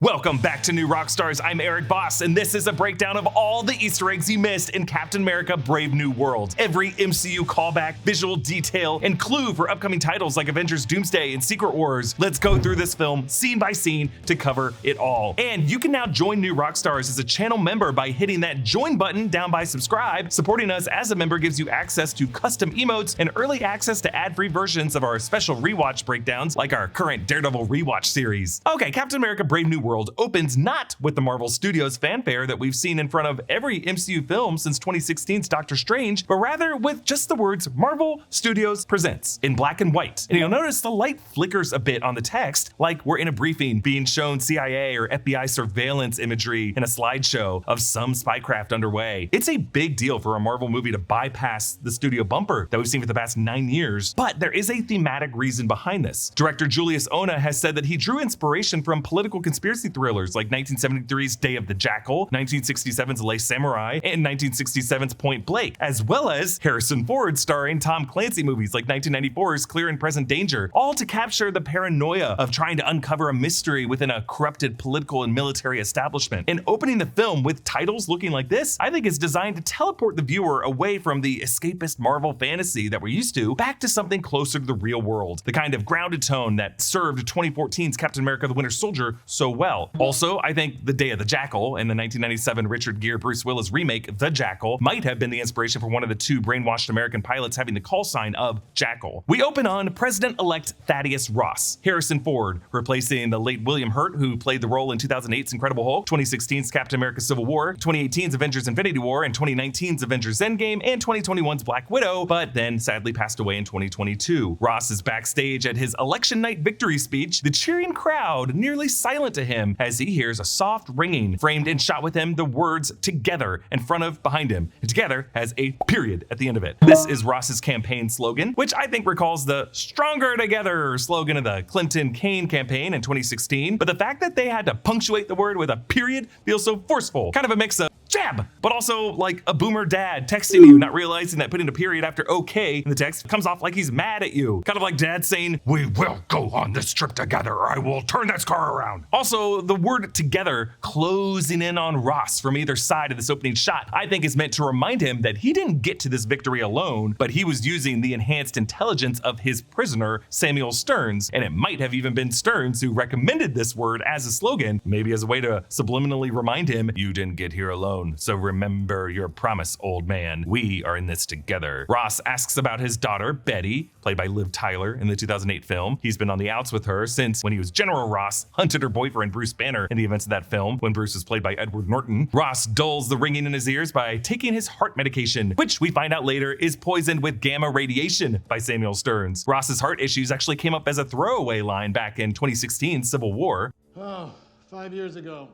Welcome back to New Rockstars. I'm Eric Boss, and this is a breakdown of all the Easter eggs you missed in Captain America: Brave New World. Every MCU callback, visual detail, and clue for upcoming titles like Avengers Doomsday and Secret Wars. Let's go through this film scene by scene to cover it all. And you can now join New Rockstars as a channel member by hitting that join button down by subscribe. Supporting us as a member gives you access to custom emotes and early access to ad-free versions of our special rewatch breakdowns like our current Daredevil rewatch series. Okay, Captain America: Brave New World opens not with the Marvel Studios fanfare that we've seen in front of every MCU film since 2016's Doctor Strange, but rather with just the words Marvel Studios Presents in black and white. And you'll notice the light flickers a bit on the text, like we're in a briefing being shown CIA or FBI surveillance imagery in a slideshow of some spycraft underway. It's a big deal for a Marvel movie to bypass the studio bumper that we've seen for the past 9 years, but there is a thematic reason behind this. Director Julius Ona has said that he drew inspiration from political conspiracy thrillers like 1973's Day of the Jackal, 1967's Les Samurai, and 1967's Point Blank, as well as Harrison Ford starring Tom Clancy movies like 1994's Clear and Present Danger, all to capture the paranoia of trying to uncover a mystery within a corrupted political and military establishment. And opening the film with titles looking like this, I think is designed to teleport the viewer away from the escapist Marvel fantasy that we're used to, back to something closer to the real world, the kind of grounded tone that served 2014's Captain America: The Winter Soldier so well. Also, I think The Day of the Jackal and the 1997 Richard Gere Bruce Willis remake The Jackal might have been the inspiration for one of the two brainwashed American pilots having the call sign of Jackal. We open on President-elect Thaddeus Ross, Harrison Ford, replacing the late William Hurt, who played the role in 2008's Incredible Hulk, 2016's Captain America: Civil War, 2018's Avengers Infinity War, and 2019's Avengers Endgame, and 2021's Black Widow, but then sadly passed away in 2022. Ross is backstage at his election night victory speech, the cheering crowd nearly silent to him as he hears a soft ringing. Framed and shot with him, the words "together" in front of behind him, and "together" has a period at the end of it. This is Ross's campaign slogan, which I think recalls the "Stronger Together" slogan of the Clinton-Kane campaign in 2016, but the fact that they had to punctuate the word with a period feels so forceful. Kind of a mix of jab, but also like a boomer dad texting you, not realizing that putting a period after okay in the text comes off like he's mad at you. Kind of like dad saying, "We will go on this trip together, or I will turn this car around." Also, the word "together" closing in on Ross from either side of this opening shot, I think is meant to remind him that he didn't get to this victory alone, but he was using the enhanced intelligence of his prisoner, Samuel Stearns, and it might have even been Stearns who recommended this word as a slogan, maybe as a way to subliminally remind him, "You didn't get here alone. So remember your promise, old man. We are in this together." Ross asks about his daughter, Betty, played by Liv Tyler in the 2008 film. He's been on the outs with her since when he was General Ross, hunted her boyfriend Bruce Banner in the events of that film, when Bruce was played by Edward Norton. Ross dulls the ringing in his ears by taking his heart medication, which we find out later is poisoned with gamma radiation by Samuel Stearns. Ross's heart issues actually came up as a throwaway line back in 2016's Civil War. 5 years ago,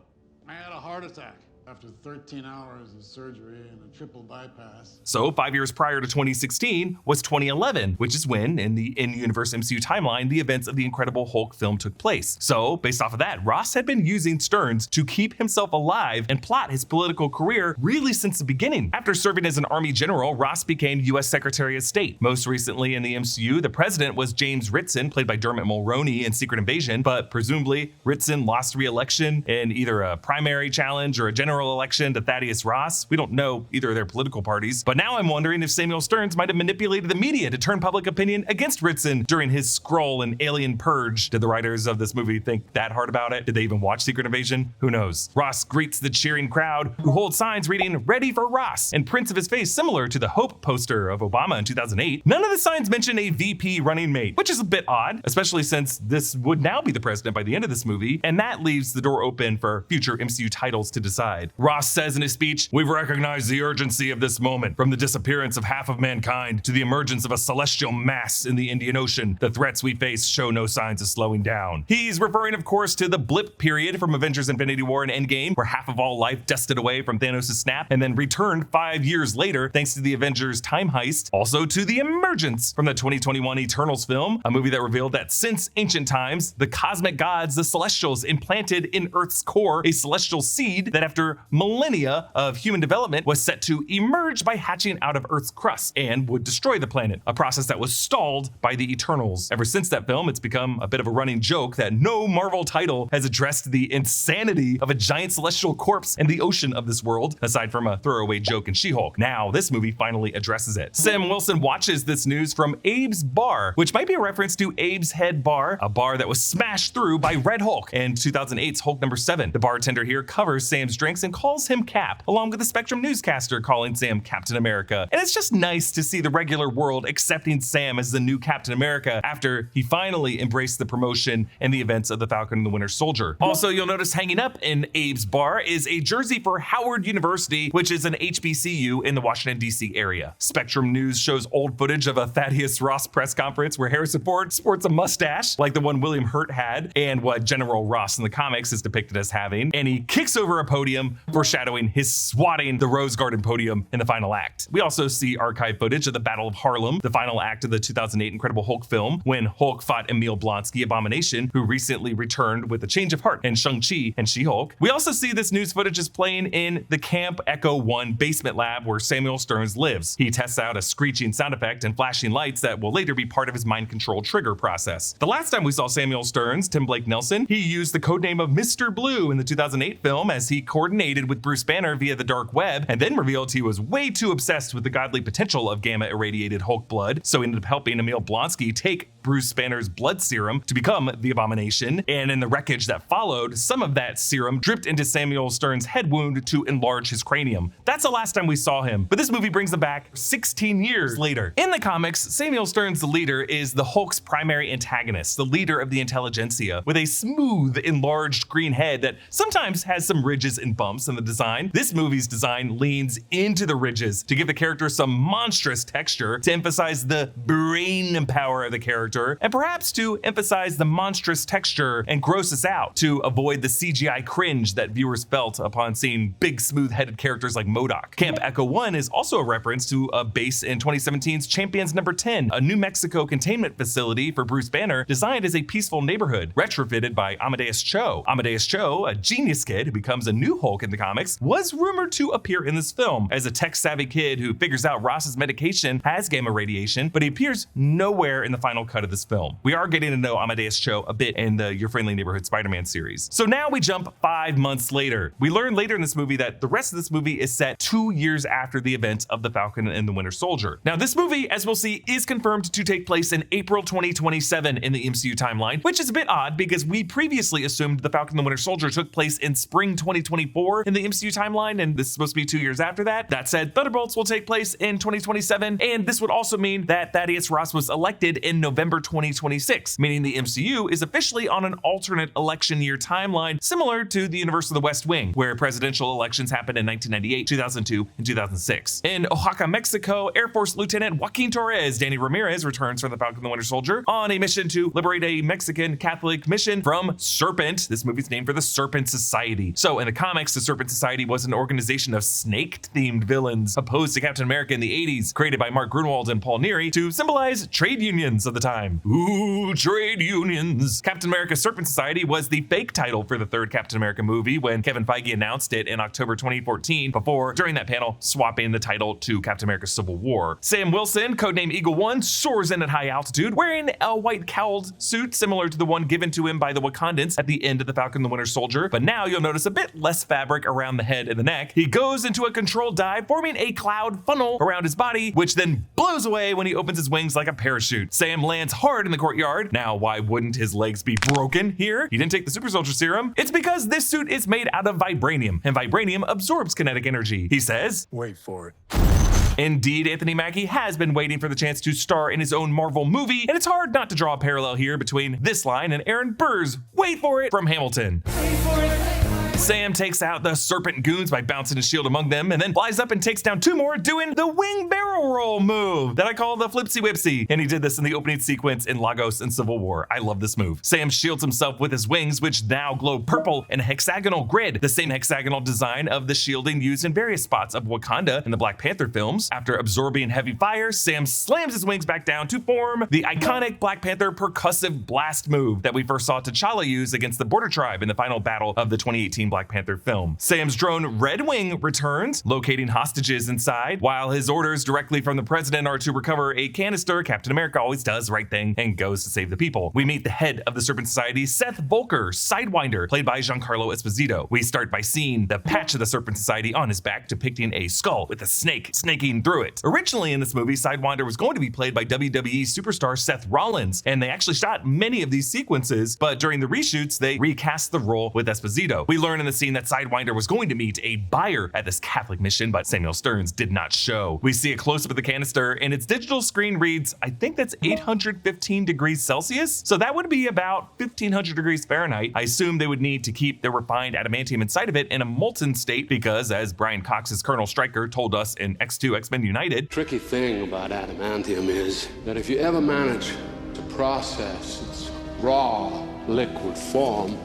I had a heart attack after 13 hours of surgery and a triple bypass. So 5 years prior to 2016 was 2011, which is when, in the in-universe MCU timeline, the events of the Incredible Hulk film took place. So based off of that, Ross had been using Stearns to keep himself alive and plot his political career really since the beginning. After serving as an Army general, Ross became US Secretary of State. Most recently in the MCU, the president was James Ritson, played by Dermot Mulroney in Secret Invasion, but presumably Ritson lost re-election in either a primary challenge or a general election to Thaddeus Ross. We don't know either of their political parties, but now I'm wondering if Samuel Stearns might have manipulated the media to turn public opinion against Ritson during his Skrull and Alien purge. Did the writers of this movie think that hard about it? Did they even watch Secret Invasion? Who knows? Ross greets the cheering crowd, who hold signs reading "Ready for Ross" and prints of his face similar to the Hope poster of Obama in 2008. None of the signs mention a VP running mate, which is a bit odd, especially since this would now be the president by the end of this movie, and that leaves the door open for future MCU titles to decide. Ross says in his speech, "We've recognized the urgency of this moment. From the disappearance of half of mankind to the emergence of a celestial mass in the Indian Ocean, the threats we face show no signs of slowing down." He's referring, of course, to the blip period from Avengers Infinity War and Endgame, where half of all life dusted away from Thanos' snap and then returned 5 years later thanks to the Avengers time heist. Also to the emergence from the 2021 Eternals film, a movie that revealed that since ancient times, the cosmic gods, the Celestials, implanted in Earth's core a celestial seed that after after millennia of human development, was set to emerge by hatching out of Earth's crust and would destroy the planet, a process that was stalled by the Eternals. Ever since that film, it's become a bit of a running joke that no Marvel title has addressed the insanity of a giant celestial corpse in the ocean of this world, aside from a throwaway joke in She-Hulk. Now, this movie finally addresses it. Sam Wilson watches this news from Abe's Bar, which might be a reference to Abe's Head Bar, a bar that was smashed through by Red Hulk in 2008's Hulk #7. The bartender here covers Sam's drinks and calls him Cap, along with the Spectrum newscaster calling Sam Captain America. And it's just nice to see the regular world accepting Sam as the new Captain America after he finally embraced the promotion and the events of the Falcon and the Winter Soldier. Also, you'll notice hanging up in Abe's Bar is a jersey for Howard University, which is an HBCU in the Washington, D.C. area. Spectrum News shows old footage of a Thaddeus Ross press conference where Harrison Ford sports a mustache like the one William Hurt had and what General Ross in the comics is depicted as having, and he kicks over a podium, foreshadowing his swatting the Rose Garden podium in the final act. We also see archive footage of the Battle of Harlem, the final act of the 2008 Incredible Hulk film, when Hulk fought Emil Blonsky, Abomination, who recently returned with a change of heart in Shang-Chi and She-Hulk. We also see this news footage is playing in the Camp Echo 1 basement lab where Samuel Stearns lives. He tests out a screeching sound effect and flashing lights that will later be part of his mind control trigger process. The last time we saw Samuel Stearns, Tim Blake Nelson, he used the codename of Mr. Blue in the 2008 film as he coordinated with Bruce Banner via the dark web, and then revealed he was way too obsessed with the godly potential of gamma-irradiated Hulk blood, so he ended up helping Emil Blonsky take Bruce Banner's blood serum to become the Abomination, and in the wreckage that followed, some of that serum dripped into Samuel Stearns' head wound to enlarge his cranium. That's the last time we saw him, but this movie brings him back 16 years later. In the comics, Samuel Stearns, the leader, is the Hulk's primary antagonist, the leader of the intelligentsia, with a smooth, enlarged green head that sometimes has some ridges and bumps in the design. This movie's design leans into the ridges to give the character some monstrous texture, to emphasize the brain power of the character, and perhaps to emphasize the monstrous texture and gross us out to avoid the CGI cringe that viewers felt upon seeing big smooth-headed characters like MODOK. Camp Echo 1 is also a reference to a base in 2017's Champions No. 10, a New Mexico containment facility for Bruce Banner designed as a peaceful neighborhood, retrofitted by Amadeus Cho. Amadeus Cho, a genius kid who becomes a new Hulk in the comics, was rumored to appear in this film as a tech-savvy kid who figures out Ross's medication has gamma radiation, but he appears nowhere in the final cut of this film. We are getting to know Amadeus Cho a bit in the Your Friendly Neighborhood Spider-Man series. So now we jump 5 months later. We learn later in this movie that the rest of this movie is set 2 years after the events of the Falcon and the Winter Soldier. Now this movie, as we'll see, is confirmed to take place in April 2027 in the MCU timeline, which is a bit odd because we previously assumed the Falcon and the Winter Soldier took place in spring 2024 in the MCU timeline, and this is supposed to be 2 years after that. That said, Thunderbolts will take place in 2027, and this would also mean that Thaddeus Ross was elected in November 2026, meaning the MCU is officially on an alternate election year timeline, similar to the universe of the West Wing, where presidential elections happened in 1998, 2002, and 2006. In Oaxaca, Mexico, Air Force Lieutenant Joaquin Torres, Danny Ramirez, returns from the Falcon and the Winter Soldier on a mission to liberate a Mexican Catholic mission from Serpent. This movie's named for the Serpent Society. So in the comics, the Serpent Society was an organization of snake-themed villains opposed to Captain America in the 80s, created by Mark Grunwald and Paul Neary to symbolize trade unions of the time. Ooh, trade unions. Captain America's Serpent Society was the fake title for the third Captain America movie when Kevin Feige announced it in October 2014 before, during that panel, swapping the title to Captain America Civil War. Sam Wilson, codename Eagle One, soars in at high altitude wearing a white cowled suit similar to the one given to him by the Wakandans at the end of the Falcon and the Winter Soldier, but now you'll notice a bit less fabric around the head and the neck. He goes into a controlled dive, forming a cloud funnel around his body, which then blows away when he opens his wings like a parachute. Sam lands hard in the courtyard. Now, why wouldn't his legs be broken here? He didn't take the super soldier serum. It's because this suit is made out of vibranium, and vibranium absorbs kinetic energy. He says, "Wait for it." Indeed, Anthony Mackie has been waiting for the chance to star in his own Marvel movie, and it's hard not to draw a parallel here between this line and Aaron Burr's "Wait for it" from Hamilton. Wait for it. Sam takes out the Serpent goons by bouncing his shield among them, and then flies up and takes down 2 more doing the wing barrel roll move that I call the flipsy whipsy. And he did this in the opening sequence in Lagos and Civil War. I love this move. Sam shields himself with his wings, which now glow purple in a hexagonal grid, the same hexagonal design of the shielding used in various spots of Wakanda in the Black Panther films. After absorbing heavy fire, Sam slams his wings back down to form the iconic Black Panther percussive blast move that we first saw T'Challa use against the Border Tribe in the final battle of the 2018 groundbreaking Black Panther film. Sam's drone Red Wing returns, locating hostages inside. While his orders directly from the president are to recover a canister, Captain America always does the right thing and goes to save the people. We meet the head of the Serpent Society, Seth Volker, Sidewinder, played by Giancarlo Esposito. We start by seeing the patch of the Serpent Society on his back, depicting a skull with a snake snaking through it. Originally in this movie, Sidewinder was going to be played by WWE superstar Seth Rollins, and they actually shot many of these sequences, but during the reshoots, they recast the role with Esposito. We learn in the scene that Sidewinder was going to meet a buyer at this Catholic mission, but Samuel Stearns did not show. We see a close-up of the canister, and its digital screen reads, I think that's 815 degrees Celsius, so that would be about 1500 degrees Fahrenheit. I assume they would need to keep the refined adamantium inside of it in a molten state because, as Brian Cox's Colonel Stryker told us in X2 X-Men United, tricky thing about adamantium is that if you ever manage to process its raw liquid form,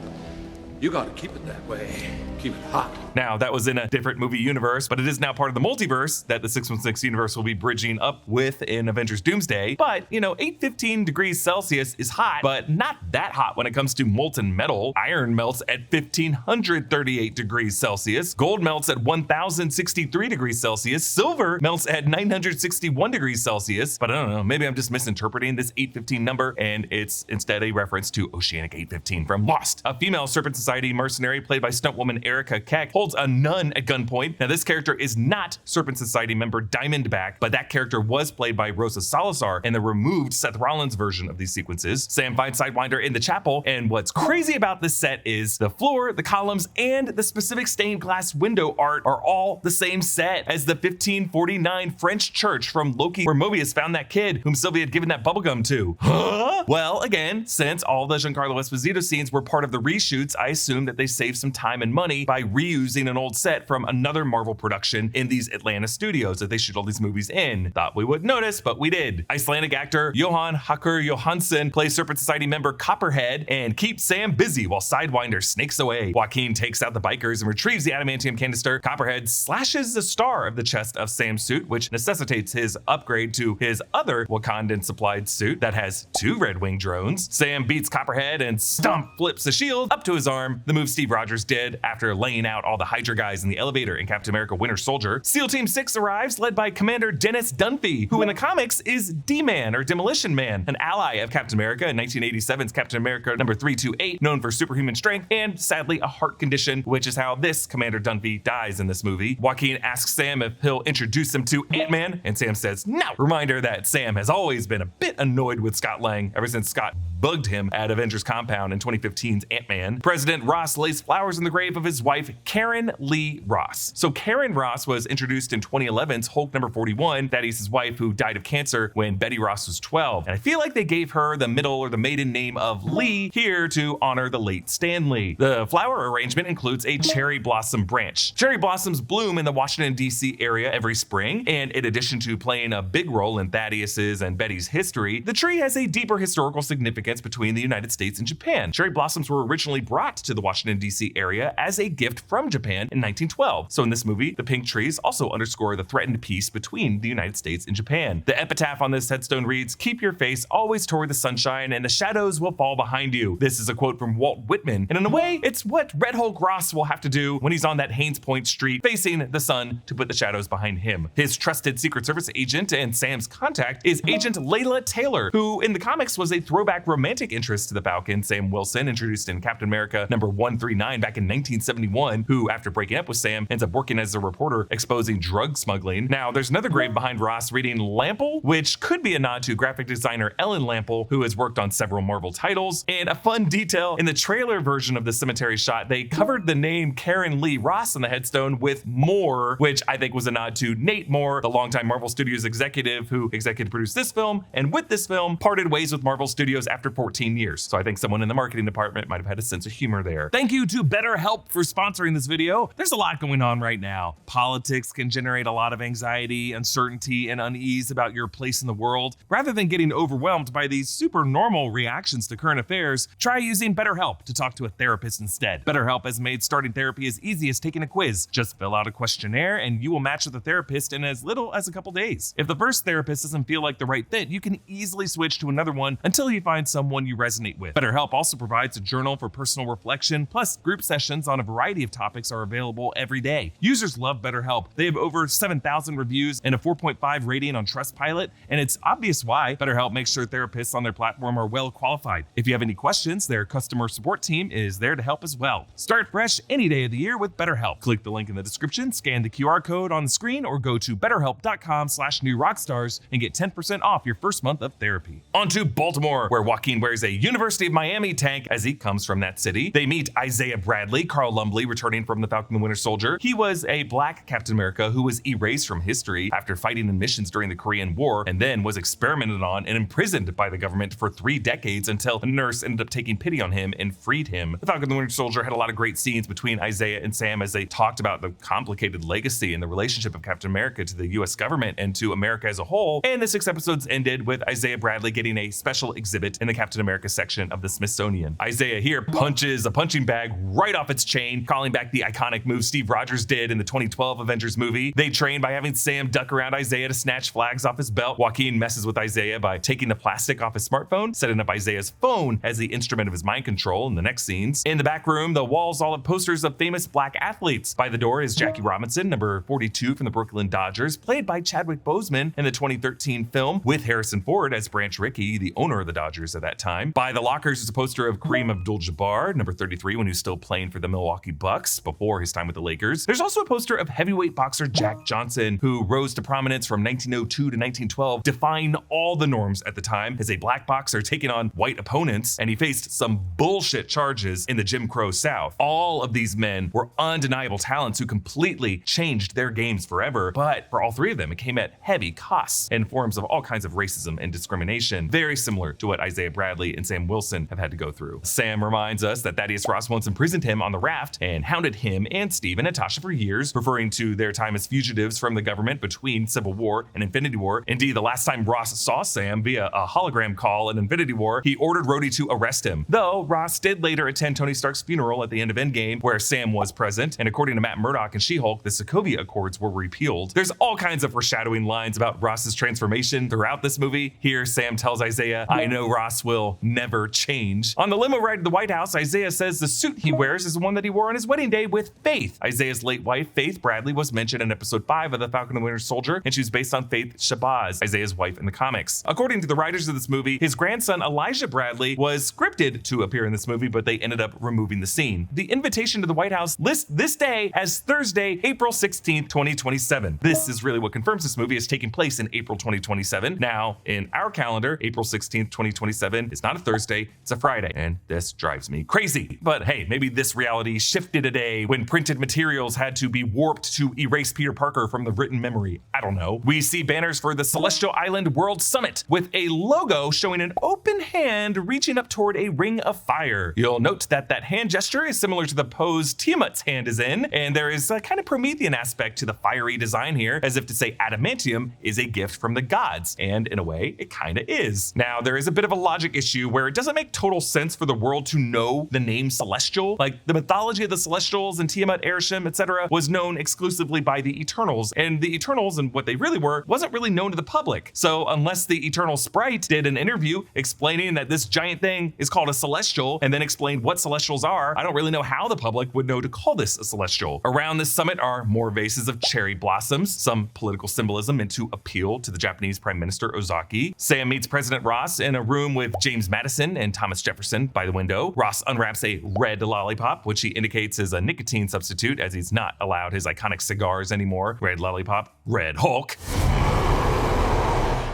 you gotta keep it that way. Keep it hot. Now, that was in a different movie universe, but it is now part of the multiverse that the 616 universe will be bridging up with in Avengers Doomsday. But, 815 degrees Celsius is hot, but not that hot when it comes to molten metal. Iron melts at 1538 degrees Celsius. Gold melts at 1063 degrees Celsius. Silver melts at 961 degrees Celsius. But I don't know, maybe I'm just misinterpreting this 815 number, and it's instead a reference to Oceanic 815 from Lost. A female Serpent Society mercenary played by stuntwoman Erica Keck holds a nun at gunpoint. Now, this character is not Serpent Society member Diamondback, but that character was played by Rosa Salazar in the removed Seth Rollins version of these sequences. Sam finds Sidewinder in the chapel, and what's crazy about this set is the floor, the columns, and the specific stained glass window art are all the same set as the 1549 French church from Loki, where Mobius found that kid whom Sylvie had given that bubblegum to. Huh? Well, again, since all the Giancarlo Esposito scenes were part of the reshoots, I assume that they saved some time and money by reusing an old set from another Marvel production in these Atlanta studios that they shoot all these movies in. Thought we wouldn't notice, but we did. Icelandic actor Johan Hakur Johansson plays Serpent Society member Copperhead and keeps Sam busy while Sidewinder snakes away. Joaquin takes out the bikers and retrieves the adamantium canister. Copperhead slashes the star of the chest of Sam's suit, which necessitates his upgrade to his other Wakandan supplied suit that has 2 Red Wing drones. Sam beats Copperhead and stomp flips the shield up to his arm, the move Steve Rogers did after laying out all the Hydra guys in the elevator in Captain America Winter Soldier. SEAL Team 6 arrives, led by Commander Dennis Dunphy, who in the comics is D-Man or Demolition Man, an ally of Captain America in 1987's Captain America number 328, known for superhuman strength and sadly a heart condition, which is how this Commander Dunphy dies in this movie. Joaquin asks Sam if he'll introduce him to Ant-Man, and Sam says no. Reminder that Sam has always been a bit annoyed with Scott Lang ever since Scott bugged him at Avengers Compound in 2015's Ant-Man. President Ross lays flowers in the grave of his wife, Karen Lee Ross. So Karen Ross was introduced in 2011's Hulk number 41, Thaddeus' wife who died of cancer when Betty Ross was 12. And I feel like they gave her the middle or the maiden name of Lee here to honor the late Stan Lee. The flower arrangement includes a cherry blossom branch. Cherry blossoms bloom in the Washington, D.C. area every spring, and in addition to playing a big role in Thaddeus's and Betty's history, the tree has a deeper historical significance between the United States and Japan. Cherry blossoms were originally brought to the Washington, D.C. area as a gift from Japan in 1912. So in this movie, the pink trees also underscore the threatened peace between the United States and Japan. The epitaph on this headstone reads, "Keep your face always toward the sunshine and the shadows will fall behind you." This is a quote from Walt Whitman, and in a way, it's what Red Hulk Ross will have to do when he's on that Haynes Point street facing the sun to put the shadows behind him. His trusted Secret Service agent and Sam's contact is Agent Leila Taylor, who in the comics was a throwback romantic interest to the Falcon, Sam Wilson, introduced in Captain America number 139 back in 1971, who after breaking up with Sam ends up working as a reporter exposing drug smuggling. Now there's another grave behind Ross reading Lample, which could be a nod to graphic designer Ellen Lample, who has worked on several Marvel titles. And a fun detail, in the trailer version of the cemetery shot, they covered the name Karen Lee Ross on the headstone with Moore, which I think was a nod to Nate Moore, the longtime Marvel Studios executive who executive produced this film, and with this film parted ways with Marvel Studios after 14 years. So I think someone in the marketing department might have had a sense of humor there. Thank you to BetterHelp for sponsoring this video. There's a lot going on right now. Politics can generate a lot of anxiety, uncertainty, and unease about your place in the world. Rather than getting overwhelmed by these super normal reactions to current affairs, try using BetterHelp to talk to a therapist instead. BetterHelp has made starting therapy as easy as taking a quiz. Just fill out a questionnaire and you will match with a therapist in as little as a couple days. If the first therapist doesn't feel like the right fit, you can easily switch to another one until you find someone someone you resonate with. BetterHelp also provides a journal for personal reflection, plus group sessions on a variety of topics are available every day. Users love BetterHelp. They have over 7,000 reviews and a 4.5 rating on Trustpilot, and it's obvious why. BetterHelp makes sure therapists on their platform are well qualified. If you have any questions, their customer support team is there to help as well. Start fresh any day of the year with BetterHelp. Click the link in the description, scan the QR code on the screen, or go to betterhelp.com/newrockstars and get 10% off your first month of therapy. On to Baltimore, where Joaquin wears a University of Miami tank as he comes from that city. They meet Isaiah Bradley, Carl Lumbly, returning from the Falcon and the Winter Soldier. He was a black Captain America who was erased from history after fighting in missions during the Korean War, and then was experimented on and imprisoned by the government for 3 decades until a nurse ended up taking pity on him and freed him. The Falcon and the Winter Soldier had a lot of great scenes between Isaiah and Sam as they talked about the complicated legacy and the relationship of Captain America to the US government and to America as a whole. And the 6 episodes ended with Isaiah Bradley getting a special exhibit in the Captain America section of the Smithsonian. Isaiah here punches a punching bag right off its chain, calling back the iconic move Steve Rogers did in the 2012 Avengers movie. They train by having Sam duck around Isaiah to snatch flags off his belt. Joaquin messes with Isaiah by taking the plastic off his smartphone, setting up Isaiah's phone as the instrument of his mind control in the next scenes. In the back room, the walls all have posters of famous black athletes. By the door is Jackie Robinson, number 42 from the Brooklyn Dodgers, played by Chadwick Boseman in the 2013 film, with Harrison Ford as Branch Rickey, the owner of the Dodgers at that time. By the lockers is a poster of Kareem Abdul-Jabbar, number 33, when he was still playing for the Milwaukee Bucks before his time with the Lakers. There's also a poster of heavyweight boxer Jack Johnson, who rose to prominence from 1902 to 1912, defying all the norms at the time as a black boxer taking on white opponents, and he faced some bullshit charges in the Jim Crow South. All of these men were undeniable talents who completely changed their games forever, but for all 3 of them, it came at heavy costs and forms of all kinds of racism and discrimination, very similar to what Isaiah Bradley and Sam Wilson have had to go through. Sam reminds us that Thaddeus Ross once imprisoned him on the Raft and hounded him and Steve and Natasha for years, referring to their time as fugitives from the government between Civil War and Infinity War. Indeed, the last time Ross saw Sam via a hologram call in Infinity War, he ordered Rhodey to arrest him. Though Ross did later attend Tony Stark's funeral at the end of Endgame, where Sam was present, and according to Matt Murdock and She-Hulk, the Sokovia Accords were repealed. There's all kinds of foreshadowing lines about Ross's transformation throughout this movie. Here, Sam tells Isaiah, "I know Ross will never change." On the limo ride to the White House, Isaiah says the suit he wears is the one that he wore on his wedding day with Faith. Isaiah's late wife, Faith Bradley, was mentioned in episode 5 of The Falcon and the Winter Soldier, and she was based on Faith Shabazz, Isaiah's wife in the comics. According to the writers of this movie, his grandson Elijah Bradley was scripted to appear in this movie, but they ended up removing the scene. The invitation to the White House lists this day as Thursday, April 16th, 2027. This is really what confirms this movie is taking place in April 2027. Now, in our calendar, April 16th, 2027 is not a Thursday, it's a Friday, and this drives me crazy. But hey, maybe this reality shifted a day when printed materials had to be warped to erase Peter Parker from the written memory. I don't know. We see banners for the Celestial Island World Summit with a logo showing an open hand reaching up toward a ring of fire. You'll note that that hand gesture is similar to the pose Tiamat's hand is in, and there is a kind of Promethean aspect to the fiery design here, as if to say Adamantium is a gift from the gods, and in a way, it kinda is. Now, there is a bit of a logic issue where it doesn't make total sense for the world to know the name Celestial. Like, the mythology of the Celestials and Tiamat, Arishem, etc. was known exclusively by the Eternals, and the Eternals and what they really were wasn't really known to the public. So unless the Eternal Sprite did an interview explaining that this giant thing is called a Celestial and then explained what Celestials are, I don't really know how the public would know to call this a Celestial. Around this summit are more vases of cherry blossoms, some political symbolism meant to appeal to the Japanese Prime Minister Ozaki. Sam meets President Ross in a room with James Madison and Thomas Jefferson by the window. Ross unwraps a red lollipop, which he indicates is a nicotine substitute, as he's not allowed his iconic cigars anymore. Red lollipop, Red Hulk.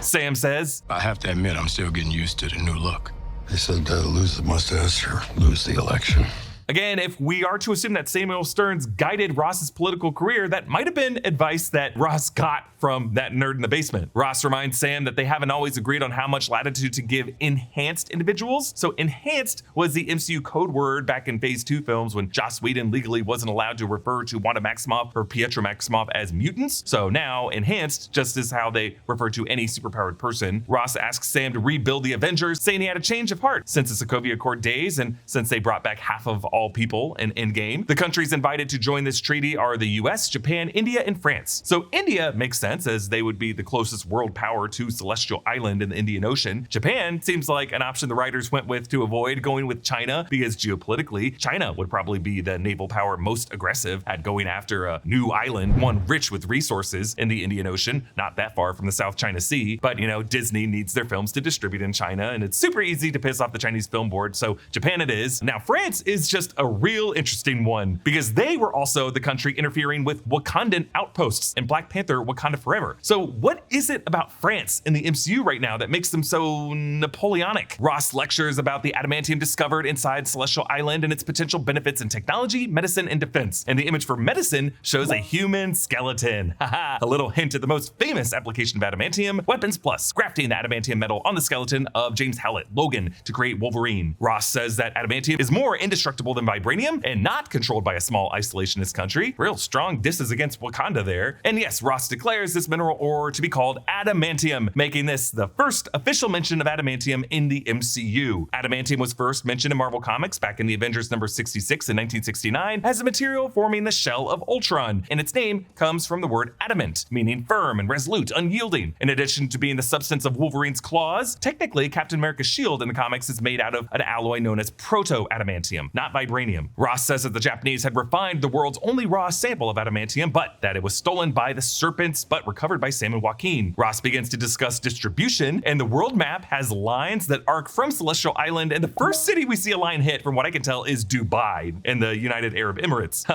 Sam says, "I have to admit, I'm still getting used to the new look." They said lose the mustache or lose the election. Again, if we are to assume that Samuel Stearns guided Ross's political career, that might have been advice that Ross got from that nerd in the basement. Ross reminds Sam that they haven't always agreed on how much latitude to give enhanced individuals. So enhanced was the MCU code word back in Phase 2 films when Joss Whedon legally wasn't allowed to refer to Wanda Maximoff or Pietro Maximoff as mutants. So now enhanced just is how they refer to any superpowered person. Ross asks Sam to rebuild the Avengers, saying he had a change of heart since the Sokovia Accord days and since they brought back half of all people in Endgame. The countries invited to join this treaty are the US, Japan, India, and France. So India makes sense as they would be the closest world power to Celestial Island in the Indian Ocean. Japan seems like an option the writers went with to avoid going with China because geopolitically, China would probably be the naval power most aggressive at going after a new island, one rich with resources in the Indian Ocean, not that far from the South China Sea. But you know, Disney needs their films to distribute in China, and it's super easy to piss off the Chinese film board, so Japan it is. Now France is just a real interesting one because they were also the country interfering with Wakandan outposts in Black Panther Wakanda Forever. So what is it about France in the MCU right now that makes them so Napoleonic? Ross lectures about the adamantium discovered inside Celestial Island and its potential benefits in technology, medicine, and defense. And the image for medicine shows a human skeleton. Haha, a little hint at the most famous application of adamantium, Weapons Plus, grafting the adamantium metal on the skeleton of James Howlett, Logan, to create Wolverine. Ross says that adamantium is more indestructible than vibranium and not controlled by a small isolationist country. Real strong disses against Wakanda there. And yes, Ross declares this mineral ore to be called adamantium, making this the first official mention of adamantium in the MCU. Adamantium was first mentioned in Marvel Comics back in the Avengers number 66 in 1969 as a material forming the shell of Ultron, and its name comes from the word adamant, meaning firm and resolute, unyielding. In addition to being the substance of Wolverine's claws, technically Captain America's shield in the comics is made out of an alloy known as proto-adamantium, not vibranium. Ross says that the Japanese had refined the world's only raw sample of adamantium, but that it was stolen by the Serpents, but recovered by Sam and Joaquin. Ross begins to discuss distribution, and the world map has lines that arc from Celestial Island, and the first city we see a line hit, from what I can tell, is Dubai in the United Arab Emirates.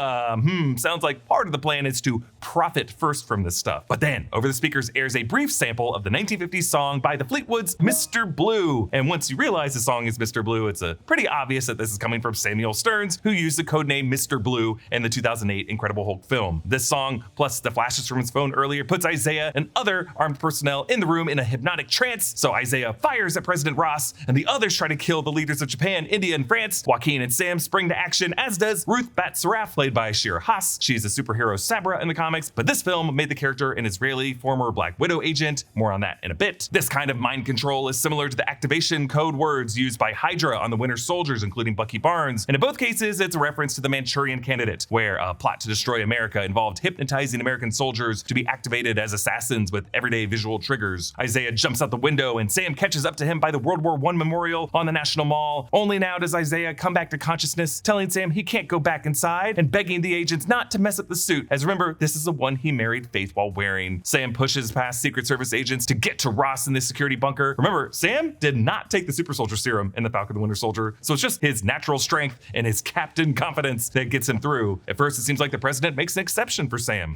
Sounds like part of the plan is to profit first from this stuff. But then, over the speakers airs a brief sample of the 1950s song by the Fleetwoods, Mr. Blue. And once you realize the song is Mr. Blue, it's pretty obvious that this is coming from Samuel Stearns, who used the codename Mr. Blue in the 2008 Incredible Hulk film. This song, plus the flashes from his phone earlier, puts Isaiah and other armed personnel in the room in a hypnotic trance. So Isaiah fires at President Ross, and the others try to kill the leaders of Japan, India, and France. Joaquin and Sam spring to action, as does Ruth Bat-Seraph, played by Shira Haas. She's a superhero Sabra in the comics, but this film made the character an Israeli former Black Widow agent. More on that in a bit. This kind of mind control is similar to the activation code words used by Hydra on the Winter Soldiers, including Bucky Barnes. And in both cases, it's a reference to the Manchurian Candidate, where a plot to destroy America involved hypnotizing American soldiers to be activated as assassins with everyday visual triggers. Isaiah jumps out the window, and Sam catches up to him by the World War I memorial on the National Mall. Only now does Isaiah come back to consciousness, telling Sam he can't go back inside and begging the agents not to mess up the suit, as remember, this is the one he married Faith while wearing. Sam pushes past Secret Service agents to get to Ross in this security bunker. Remember, Sam did not take the super soldier serum in the Falcon the Winter Soldier, so it's just his natural strength and his captain confidence that gets him through. At first, it seems like the president makes an exception for Sam.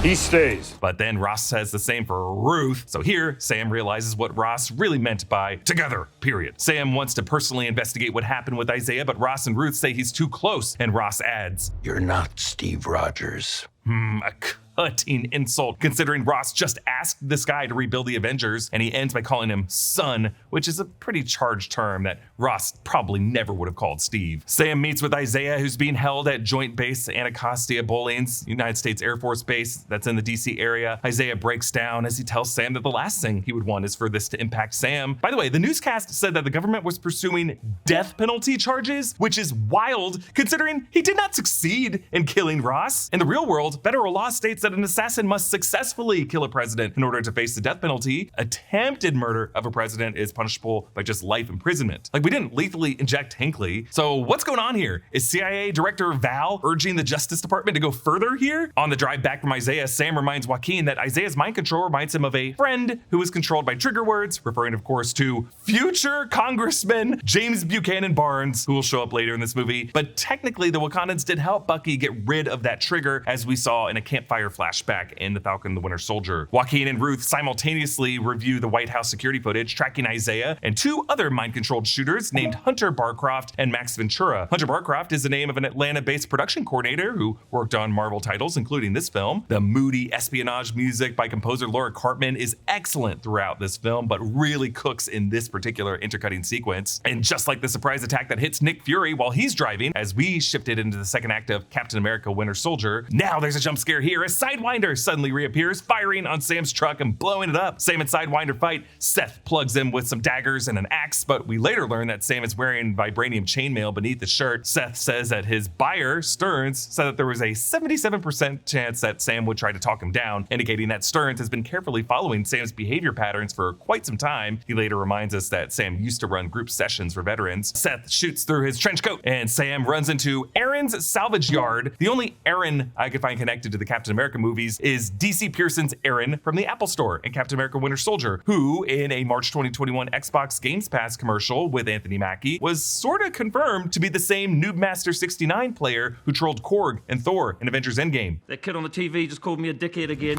He stays. But then Ross says the same for Ruth. So here, Sam realizes what Ross really meant by together, period. Sam wants to personally investigate what happened with Isaiah, but Ross and Ruth say he's too close, and Ross adds, You're not Steve Rogers. A cutting insult, considering Ross just asked this guy to rebuild the Avengers, and he ends by calling him son, which is a pretty charged term that Ross probably never would have called Steve. Sam meets with Isaiah, who's being held at Joint Base Anacostia Bowlings, United States Air Force Base that's in the DC area. Isaiah breaks down as he tells Sam that the last thing he would want is for this to impact Sam. By the way, the newscast said that the government was pursuing death penalty charges, which is wild considering he did not succeed in killing Ross. In the real world, federal law states that an assassin must successfully kill a president in order to face the death penalty. Attempted murder of a president is punishable by just life imprisonment. Like, we didn't lethally inject Hinckley. So what's going on here? Is CIA Director Val urging the Justice Department to go further here? On the drive back from Isaiah, Sam reminds Joaquin that Isaiah's mind control reminds him of a friend who is controlled by trigger words, referring of course to future Congressman James Buchanan Barnes, who will show up later in this movie. But technically, the Wakandans did help Bucky get rid of that trigger, as we saw in a campfire flashback in the Falcon the Winter Soldier. Joaquin and Ruth simultaneously review the White House security footage tracking Isaiah and two other mind-controlled shooters named Hunter Barcroft and Max Ventura. Hunter Barcroft is the name of an Atlanta-based production coordinator who worked on Marvel titles, including this film. The moody espionage music by composer Laura Cartman is excellent throughout this film, but really cooks in this particular intercutting sequence. And just like the surprise attack that hits Nick Fury while he's driving, as we shifted into the second act of Captain America Winter Soldier, now there's a jump scare here as Sidewinder suddenly reappears, firing on Sam's truck and blowing it up. Sam and Sidewinder fight. Seth plugs him with some daggers and an axe, but we later learn that Sam is wearing vibranium chainmail beneath his shirt. Seth says that his buyer, Stearns, said that there was a 77% chance that Sam would try to talk him down, indicating that Stearns has been carefully following Sam's behavior patterns for quite some time. He later reminds us that Sam used to run group sessions for veterans. Seth shoots through his trench coat, and Sam runs into Aaron's salvage yard. The only Aaron I could find connected to the Captain America movies is DC Pearson's Aaron from the Apple Store in Captain America Winter Soldier, who in a March 2021 Xbox Games Pass commercial with Anthony Mackie was sort of confirmed to be the same Noobmaster 69 player who trolled Korg and Thor in Avengers Endgame. That kid on the TV just called me a dickhead again.